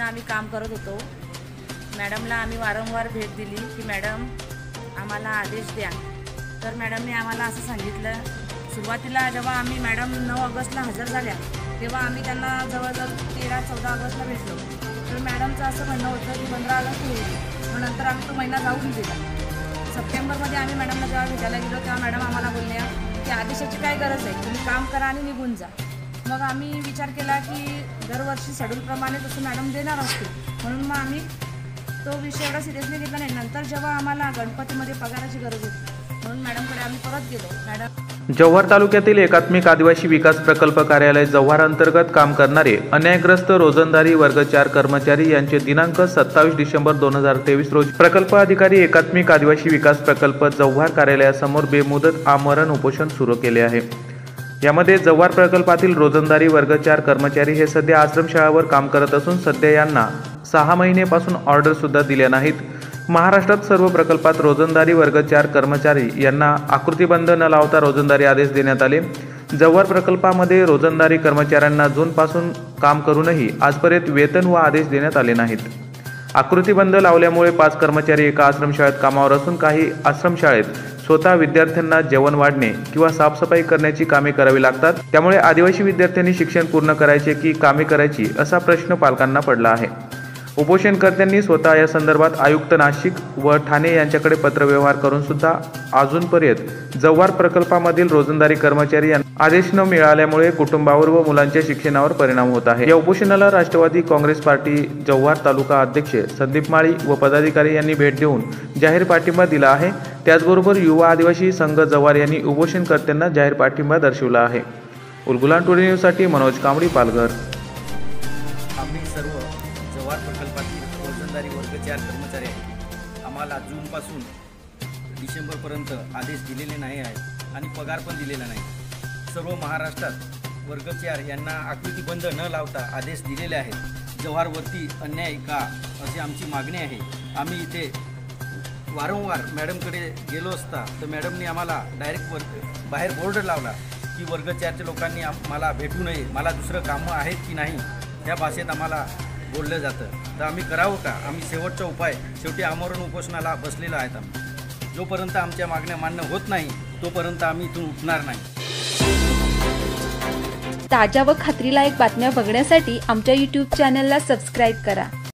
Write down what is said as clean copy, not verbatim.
वर्षापासून आम्ही काम करत होतो। मॅडमला आम्ही वारंवार भेट दिली की मॅडम आम्हाला आदेश द्या। तर मॅडमने आम्हाला असं सांगितलं, सुरुवातीला जेव्हा आम्ही मॅडम 9 ऑगस्टला हजर झाल्या तेव्हा आम्ही त्यांना जवळजवळ 13-14 ऑगस्टला भेटलो। तर मॅडमचं असं म्हणणं होतं की 15 ऑगस्ट होईल, मग नंतर आम्ही तो महिना जाऊन दिला। सप्टेंबरमध्ये आम्ही मॅडमला जेव्हा भेटायला गेलो तेव्हा मॅडम आम्हाला बोलल्या की आदेशाची काय गरज आहे, तुम्ही काम करा आणि निघून जा। मग आम्ही विचार केला की दरवर्षी शेड्यूलप्रमाणे तसं मॅडम देणार असतील, म्हणून मग आम्ही तो विषय एवढा सिरियसली घेतला नाही। नंतर जेव्हा आम्हाला गणपतीमध्ये पगाराची गरज होती म्हणून मॅडमकडे आम्ही परत गेलो। मॅडम जव्हार तालुक्यातील एकात्मिक आदिवासी विकास प्रकल्प कार्यालय जव्हार अंतर्गत काम करणारे अन्यायग्रस्त रोजंदारी वर्ग 4 कर्मचारी यांचे दिनांक 27 डिसेंबर 2023 रोजी प्रकल्प अधिकारी एकात्मिक आदिवासी विकास प्रकल्प जव्हार कार्यालयासमोर बेमुदत आमरण उपोषण सुरू केले आहे। यामध्ये जव्हार प्रकल्पातील रोजंदारी वर्ग 4 कर्मचारी हे सध्या आश्रमशाळावर काम करत असून सध्या यांना 6 महिन्यापासून ऑर्डर सुद्धा दिल्या नाहीत। महाराष्ट्रात सर्व प्रकल्पात रोजंदारी वर्ग 4 कर्मचारी यांना आकृतीबंध न लावता रोजंदारी आदेश देण्यात आले। जव्हार प्रकल्पामध्ये रोजंदारी कर्मचाऱ्यांना जूनपासून काम करूनही आजपर्यंत वेतन व आदेश देण्यात आले नाहीत। आकृतीबंध लावल्यामुळे 5 कर्मचारी एका आश्रमशाळेत कामावर असून काही आश्रमशाळेत स्वतः विद्यार्थ्यांना जेवण वाढणे किंवा साफसफाई करण्याची कामे करावी लागतात। त्यामुळे आदिवासी विद्यार्थ्यांनी शिक्षण पूर्ण करायचे की कामे करायची असा प्रश्न पालकांना पडला आहे। उपोषणकर्त्यांनी स्वतः या संदर्भात आयुक्त नाशिक व ठाणे यांच्याकडे पत्रव्यवहार करून सुद्धा अजूनपर्यंत जव्हार प्रकल्पामधील रोजंदारी कर्मचारी यांना आदेश न मिळाल्यामुळे कुटुंबावर व मुलांच्या शिक्षणावर परिणाम होत आहे। या उपोषणाला राष्ट्रवादी काँग्रेस पार्टी जव्हार तालुका अध्यक्ष संदीप माळी व पदाधिकारी यांनी भेट देऊन जाहीर पाठिंबा दिला आहे। त्याचबरोबर युवा आदिवासी संघ जव्हार यांनी उपोषणकर्त्यांना जाहीर पाठिंबा दर्शवला आहे। उलगुलान टुडे न्यूजसाठी मनोज कांबळी, पालघर। आम्ही सर्व जव्हार प्रकल्पातील रोजंदारी वर्ग 4 कर्मचारी आहेत। आम्हाला जूनपासून डिसेंबरपर्यंत आदेश दिलेले नाही आहेत आणि पगार पण दिलेला नाही। सर्व महाराष्ट्रात वर्ग 4 यांना आकृतीबंध न लावता आदेश दिलेले आहेत। जव्हारवरती अन्याय का अशी आमची मागणी आहे। आम्ही इथे वारंवार मॅडमकडे गेलो असता तर मॅडमने आम्हाला डायरेक्ट बाहेर बोर्ड लावला की वर्ग 4च्या लोकांनी मला भेटू नये, मला दुसरं कामं आहेत की नाही त्या भाषेत आम्हाला बोललं जातं। तर आम्ही करावं का? आम्ही शेवटचा उपाय शेवटी आमरण उपोषणाला बसलेलो आहेत। आम्ही जोपर्यंत आमच्या मागण्या मान्य होत नाही तोपर्यंत आम्ही इथून उठणार नाही। ताज्या व खात्रीलायक बातम्या बघण्यासाठी आमच्या YouTube चॅनलला सबस्क्राईब करा।